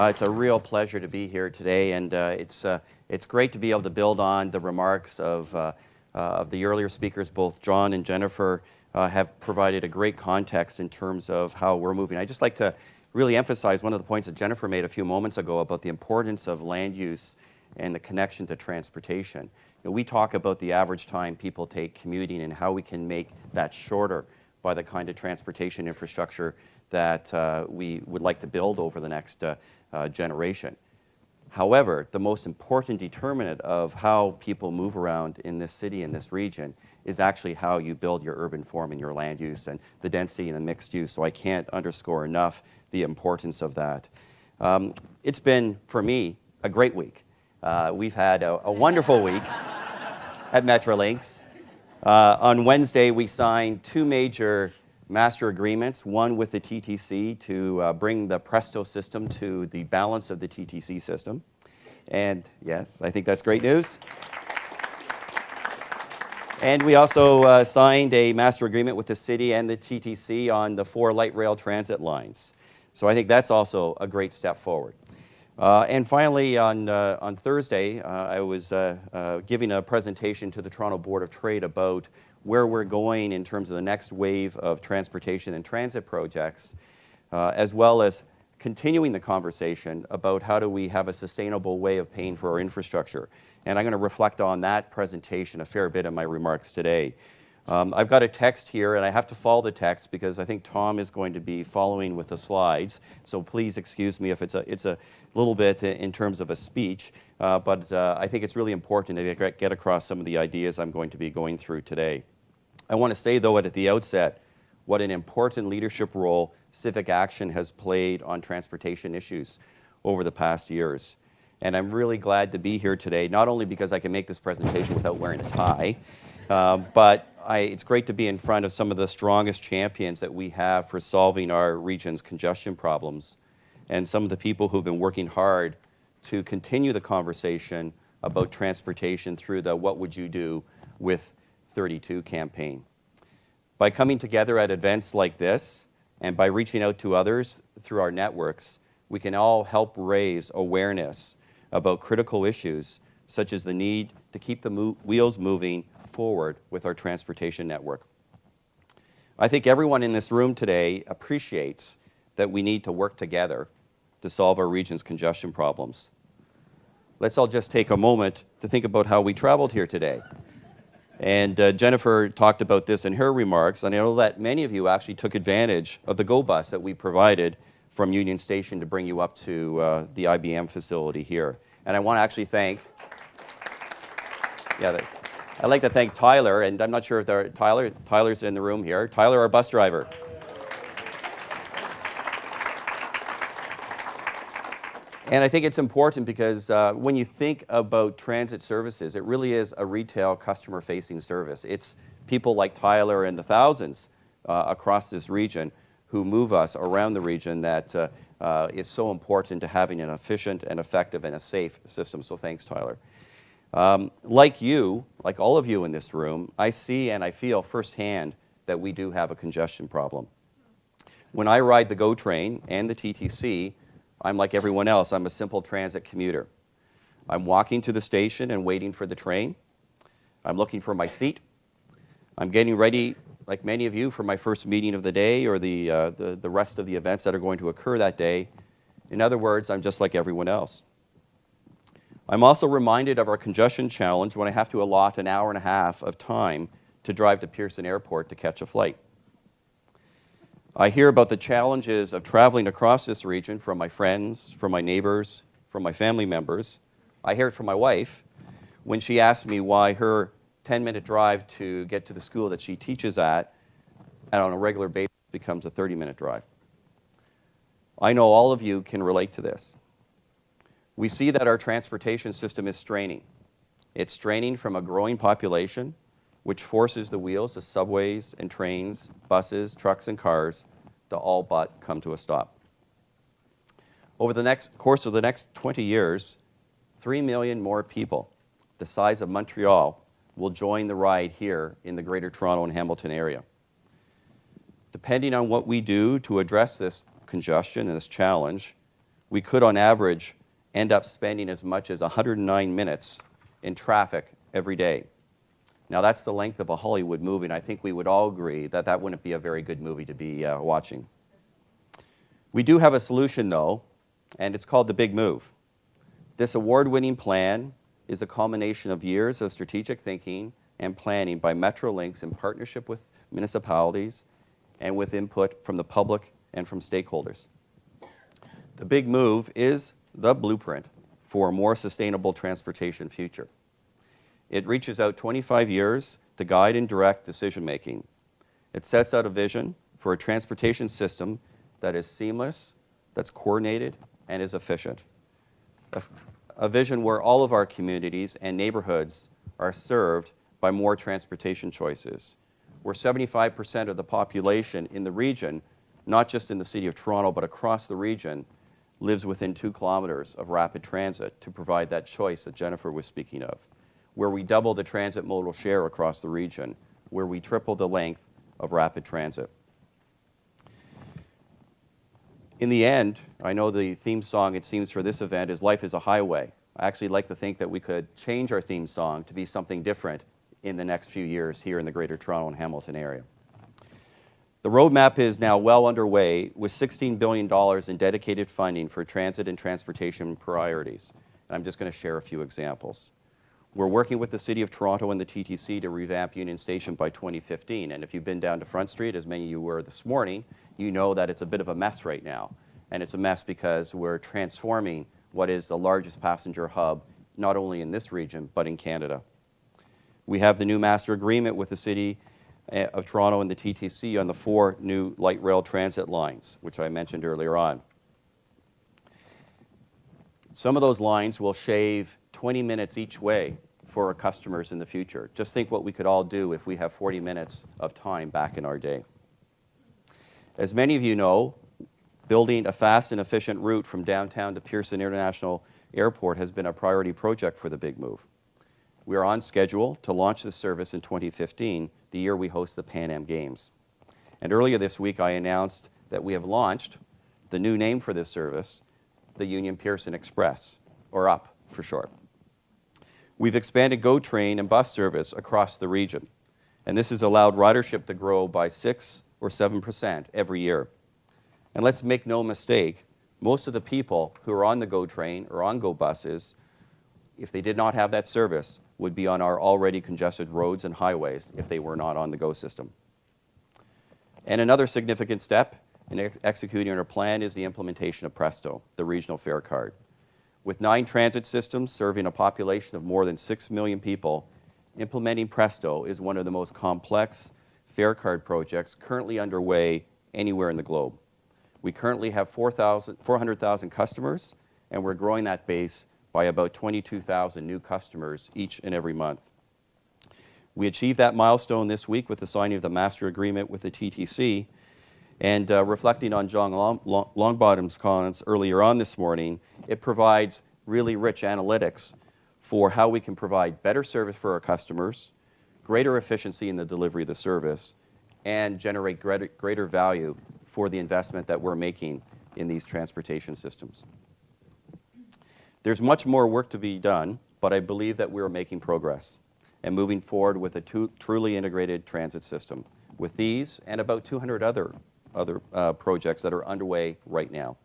It's a real pleasure to be here today, and it's great to be able to build on the remarks of the earlier speakers. Both John and Jennifer have provided a great context in terms of how we're moving. I'd just like to really emphasize one of the points that Jennifer made a few moments ago about the importance of land use and the connection to transportation. You know, we talk about the average time people take commuting and how we can make that shorter by the kind of transportation infrastructure that we would like to build over the next generation. However, the most important determinant of how people move around in this city, in this region, is actually how you build your urban form and your land use and the density and the mixed use. So I can't underscore enough the importance of that. It's been, for me, a great week. We've had a wonderful week at Metrolinx. On Wednesday, we signed two major master agreements, one with the TTC to bring the Presto system to the balance of the TTC system. And yes, I think that's great news. And we also signed a master agreement with the city and the TTC on the 4 light rail transit lines. So I think that's also a great step forward. And finally, on Thursday, I was giving a presentation to the Toronto Board of Trade about where we're going in terms of the next wave of transportation and transit projects, as well as continuing the conversation about how do we have a sustainable way of paying for our infrastructure. And I'm going to reflect on that presentation a fair bit in my remarks today. I've got a text here, and I have to follow the text because I think Tom is going to be following with the slides. So please excuse me if it's a little bit in terms of a speech, but I think it's really important to get across some of the ideas I'm going to be going through today. I want to say, though, at the outset, what an important leadership role CivicAction has played on transportation issues over the past years. And I'm really glad to be here today, not only because I can make this presentation without wearing a tie, but it's great to be in front of some of the strongest champions that we have for solving our region's congestion problems, and some of the people who've been working hard to continue the conversation about transportation through the What Would You Do with 32 campaign. By coming together at events like this, and by reaching out to others through our networks, we can all help raise awareness about critical issues, such as the need to keep the wheels moving forward with our transportation network. I think everyone in this room today appreciates that we need to work together to solve our region's congestion problems. Let's all just take a moment to think about how we traveled here today. And Jennifer talked about this in her remarks, and I know that many of you actually took advantage of the GO bus that we provided from Union Station to bring you up to the IBM facility here. And I want to actually thank, I'd like to thank Tyler, and I'm not sure if Tyler's in the room here. Tyler, our bus driver. And I think it's important because when you think about transit services, it really is a retail customer-facing service. It's people like Tyler and the thousands across this region who move us around the region that is so important to having an efficient and effective and a safe system. So thanks, Tyler. Like you, like all of you in this room, I see and I feel firsthand that we do have a congestion problem. When I ride the GO train and the TTC, I'm like everyone else. I'm a simple transit commuter. I'm walking to the station and waiting for the train. I'm looking for my seat. I'm getting ready, like many of you, for my first meeting of the day or the rest of the events that are going to occur that day. In other words, I'm just like everyone else. I'm also reminded of our congestion challenge when I have to allot an hour and a half of time to drive to Pearson Airport to catch a flight. I hear about the challenges of traveling across this region from my friends, from my neighbors, from my family members. I hear it from my wife when she asks me why her 10-minute drive to get to the school that she teaches at and on a regular basis becomes a 30-minute drive. I know all of you can relate to this. We see that our transportation system is straining. It's straining from a growing population, which forces the wheels of subways and trains, buses, trucks, and cars to all but come to a stop. Over the course of the next 20 years, 3 million more people, the size of Montreal, will join the ride here in the Greater Toronto and Hamilton area. Depending on what we do to address this congestion and this challenge, we could on average end up spending as much as 109 minutes in traffic every day. Now that's the length of a Hollywood movie, and I think we would all agree that that wouldn't be a very good movie to be watching. We do have a solution though, and it's called the Big Move. This award-winning plan is a culmination of years of strategic thinking and planning by Metrolinx in partnership with municipalities and with input from the public and from stakeholders. The Big Move is the blueprint for a more sustainable transportation future. It reaches out 25 years to guide and direct decision-making. It sets out a vision for a transportation system that is seamless, that's coordinated, and is efficient. A vision where all of our communities and neighborhoods are served by more transportation choices, where 75% of the population in the region, not just in the City of Toronto, but across the region, lives within 2 kilometers of rapid transit to provide that choice that Jennifer was speaking of, where we double the transit modal share across the region, where we triple the length of rapid transit. In the end, I know the theme song, it seems, for this event is Life is a Highway. I actually like to think that we could change our theme song to be something different in the next few years here in the Greater Toronto and Hamilton area. The roadmap is now well underway with $16 billion in dedicated funding for transit and transportation priorities. And I'm just going to share a few examples. We're working with the City of Toronto and the TTC to revamp Union Station by 2015. And if you've been down to Front Street, as many of you were this morning, you know that it's a bit of a mess right now. And it's a mess because we're transforming what is the largest passenger hub, not only in this region, but in Canada. We have the new master agreement with the City of Toronto and the TTC on the 4 new light rail transit lines, which I mentioned earlier on. Some of those lines will shave 20 minutes each way for our customers in the future. Just think what we could all do if we have 40 minutes of time back in our day. As many of you know, building a fast and efficient route from downtown to Pearson International Airport has been a priority project for the Big Move. We are on schedule to launch this service in 2015, the year we host the Pan Am Games. And earlier this week, I announced that we have launched the new name for this service, the Union Pearson Express, or UP for short. We've expanded GO train and bus service across the region, and this has allowed ridership to grow by 6 or 7% every year. And let's make no mistake, most of the people who are on the GO train or on GO buses, if they did not have that service, would be on our already congested roads and highways if they were not on the GO system. And another significant step in executing our plan is the implementation of Presto, the regional fare card. With 9 transit systems serving a population of more than 6 million people, implementing Presto is one of the most complex fare card projects currently underway anywhere in the globe. We currently have 400,000 customers, and we're growing that base by about 22,000 new customers each and every month. We achieved that milestone this week with the signing of the master agreement with the TTC, and reflecting on John Longbottom's comments earlier on this morning, it provides really rich analytics for how we can provide better service for our customers, greater efficiency in the delivery of the service, and generate greater value for the investment that we're making in these transportation systems. There's much more work to be done, but I believe that we're making progress and moving forward with a truly integrated transit system with these and about 200 other projects that are underway right now.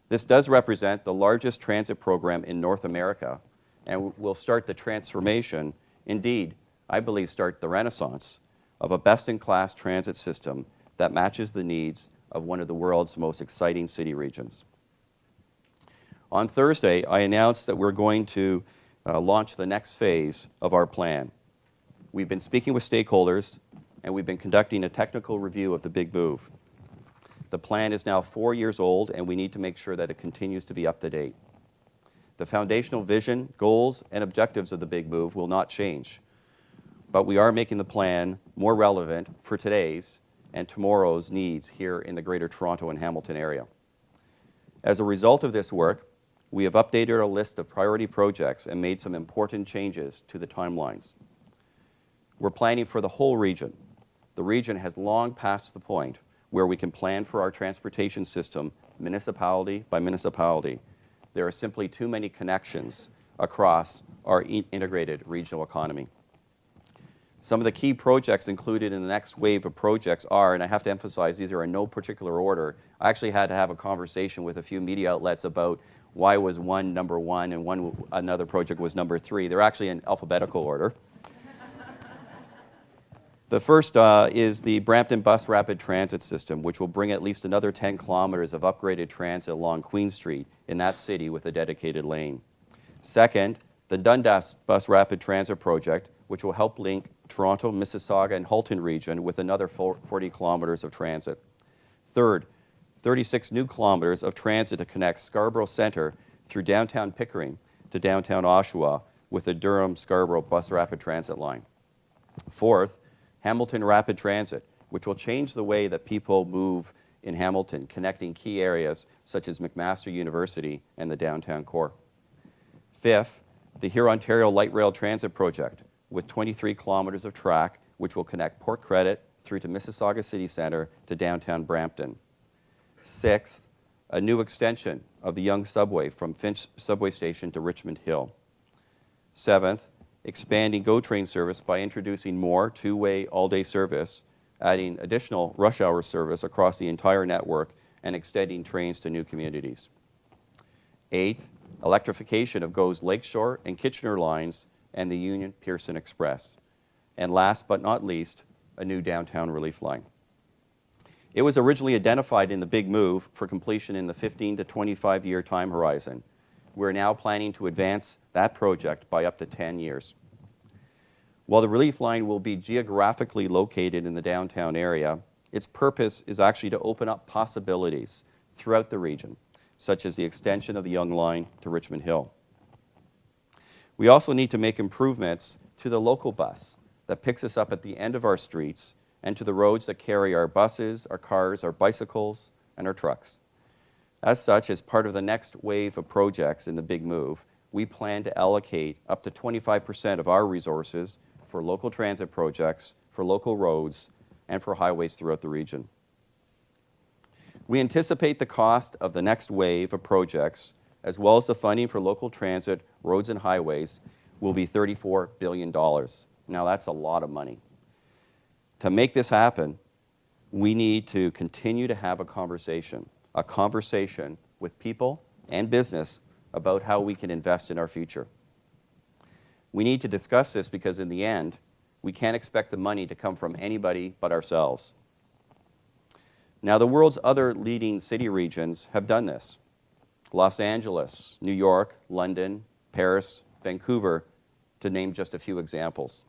This does represent the largest transit program in North America and will start the transformation, indeed, I believe start the renaissance of a best-in-class transit system that matches the needs of one of the world's most exciting city regions. On Thursday, I announced that we're going to launch the next phase of our plan. We've been speaking with stakeholders, and we've been conducting a technical review of the Big Move. The plan is now 4 years old, and we need to make sure that it continues to be up to date. The foundational vision, goals, and objectives of the Big Move will not change, but we are making the plan more relevant for today's and tomorrow's needs here in the Greater Toronto and Hamilton area. As a result of this work, we have updated our list of priority projects and made some important changes to the timelines. We're planning for the whole region. The region has long passed the point where we can plan for our transportation system municipality by municipality. There are simply too many connections across our integrated regional economy. Some of the key projects included in the next wave of projects are, and I have to emphasize these are in no particular order. I actually had to have a conversation with a few media outlets about why was one number one and another project was number three. They're actually in alphabetical order. The first is the Brampton Bus Rapid Transit System, which will bring at least another 10 kilometers of upgraded transit along Queen Street in that city with a dedicated lane. Second, the Dundas Bus Rapid Transit Project, which will help link Toronto, Mississauga, and Halton region with another 40 kilometers of transit. Third, 36 new kilometers of transit to connect Scarborough Centre through downtown Pickering to downtown Oshawa with the Durham-Scarborough Bus Rapid Transit line. Fourth, Hamilton Rapid Transit, which will change the way that people move in Hamilton, connecting key areas such as McMaster University and the downtown core. Fifth, the Hurontario Light Rail Transit Project, with 23 kilometers of track, which will connect Port Credit through to Mississauga City Centre to downtown Brampton. Sixth, a new extension of the Yonge Subway from Finch Subway Station to Richmond Hill. Seventh, expanding GO train service by introducing more two-way all-day service, adding additional rush hour service across the entire network, and extending trains to new communities. Eighth, electrification of GO's Lakeshore and Kitchener lines and the Union Pearson Express. And last but not least, a new downtown relief line. It was originally identified in the Big Move for completion in the 15 to 25-year time horizon. We're now planning to advance that project by up to 10 years. While the relief line will be geographically located in the downtown area, its purpose is actually to open up possibilities throughout the region, such as the extension of the Yonge Line to Richmond Hill. We also need to make improvements to the local bus that picks us up at the end of our streets and to the roads that carry our buses, our cars, our bicycles, and our trucks. As such, as part of the next wave of projects in the Big Move, we plan to allocate up to 25% of our resources for local transit projects, for local roads, and for highways throughout the region. We anticipate the cost of the next wave of projects, as well as the funding for local transit, roads, and highways, will be $34 billion. Now, that's a lot of money. To make this happen, we need to continue to have a conversation with people and business about how we can invest in our future. We need to discuss this because in the end, we can't expect the money to come from anybody but ourselves. Now, the world's other leading city regions have done this. Los Angeles, New York, London, Paris, Vancouver, to name just a few examples.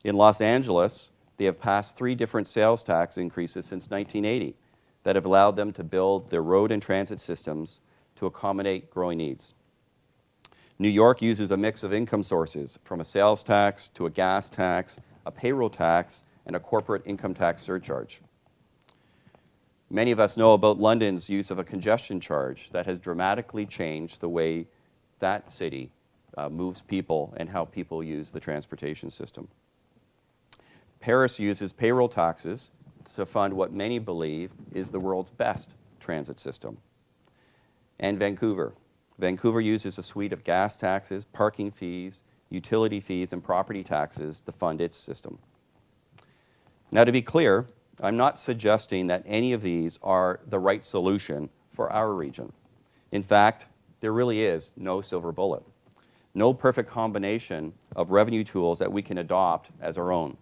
In Los Angeles, they have passed 3 different sales tax increases since 1980 that have allowed them to build their road and transit systems to accommodate growing needs. New York uses a mix of income sources, from a sales tax to a gas tax, a payroll tax, and a corporate income tax surcharge. Many of us know about London's use of a congestion charge that has dramatically changed the way that city moves people and how people use the transportation system. Paris uses payroll taxes to fund what many believe is the world's best transit system. And Vancouver. Vancouver uses a suite of gas taxes, parking fees, utility fees, and property taxes to fund its system. Now, to be clear, I'm not suggesting that any of these are the right solution for our region. In fact, there really is no silver bullet, no perfect combination of revenue tools that we can adopt as our own.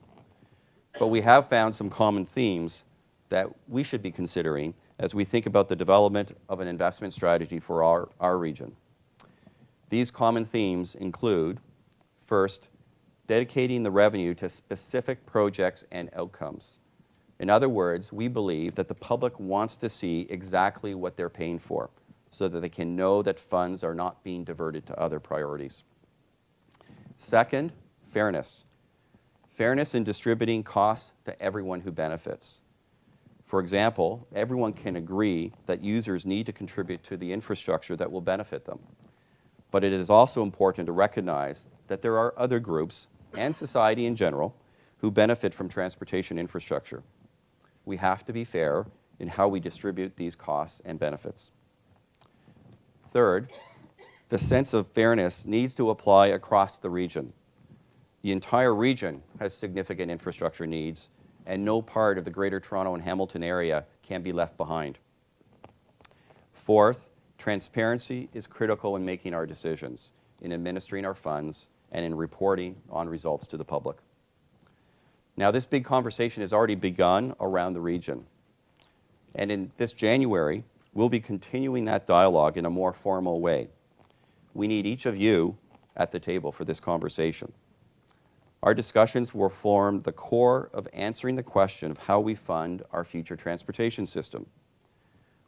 But we have found some common themes that we should be considering as we think about the development of an investment strategy for our region. These common themes include, first, dedicating the revenue to specific projects and outcomes. In other words, we believe that the public wants to see exactly what they're paying for so that they can know that funds are not being diverted to other priorities. Second, fairness. Fairness in distributing costs to everyone who benefits. For example, everyone can agree that users need to contribute to the infrastructure that will benefit them. But it is also important to recognize that there are other groups, and society in general, who benefit from transportation infrastructure. We have to be fair, in how we distribute these costs and benefits. Third, the sense of fairness needs to apply across the region. The entire region has significant infrastructure needs, and no part of the Greater Toronto and Hamilton area can be left behind. Fourth, transparency is critical in making our decisions, in administering our funds, and in reporting on results to the public. Now, this big conversation has already begun around the region. And in this January, we'll be continuing that dialogue in a more formal way. We need each of you at the table for this conversation. Our discussions will form the core of answering the question of how we fund our future transportation system.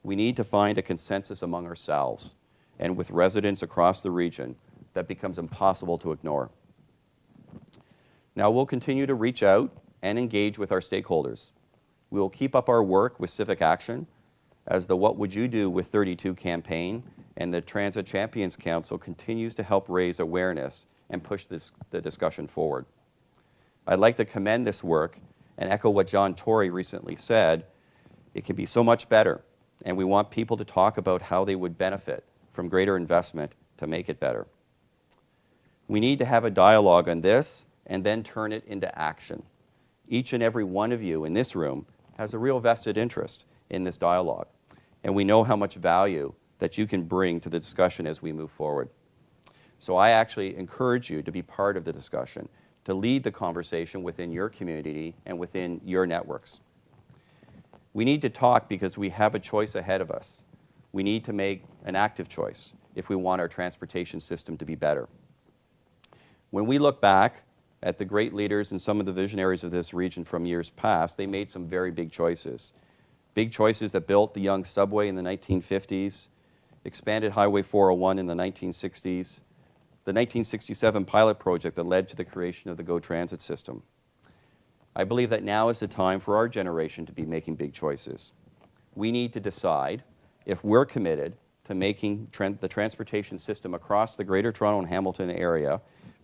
We need to find a consensus among ourselves and with residents across the region that becomes impossible to ignore. Now, we'll continue to reach out and engage with our stakeholders. We will keep up our work with CivicAction as the What Would You Do with 32 campaign and the Transit Champions Council continues to help raise awareness and push the discussion forward. I'd like to commend this work and echo what John Tory recently said. It can be so much better, and we want people to talk about how they would benefit from greater investment to make it better. We need to have a dialogue on this and then turn it into action. Each and every one of you in this room has a real vested interest in this dialogue, and we know how much value that you can bring to the discussion as we move forward. So I actually encourage you to be part of the discussion, to lead the conversation within your community and within your networks. We need to talk because we have a choice ahead of us. We need to make an active choice if we want our transportation system to be better. When we look back at the great leaders and some of the visionaries of this region from years past, they made some very big choices. Big choices that built the young subway in the 1950s, expanded Highway 401 in the 1960s, the 1967 pilot project that led to the creation of the GO Transit system. I believe that now is the time for our generation to be making big choices. We need to decide if we're committed to making the transportation system across the Greater Toronto and Hamilton area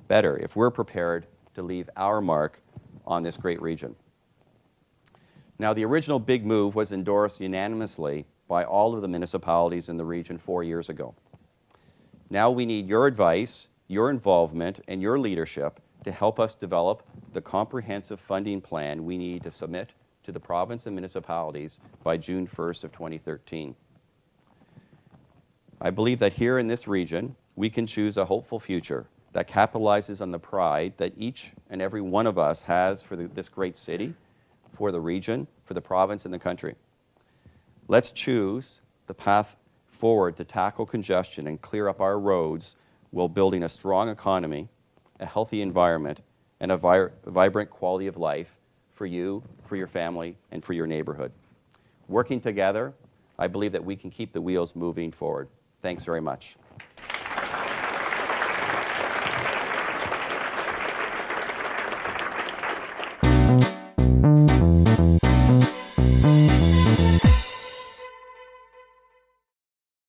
better, if we're prepared to leave our mark on this great region. Now, the original big move was endorsed unanimously by all of the municipalities in the region 4 years ago. Now we need your advice, your involvement, and your leadership to help us develop the comprehensive funding plan we need to submit to the province and municipalities by June 1st of 2013. I believe that here in this region, we can choose a hopeful future that capitalizes on the pride that each and every one of us has for this great city, for the region, for the province, and the country. Let's choose the path forward to tackle congestion and clear up our roads while building a strong economy, a healthy environment, and a vibrant quality of life for you, for your family, and for your neighborhood. Working together, I believe that we can keep the wheels moving forward. Thanks very much.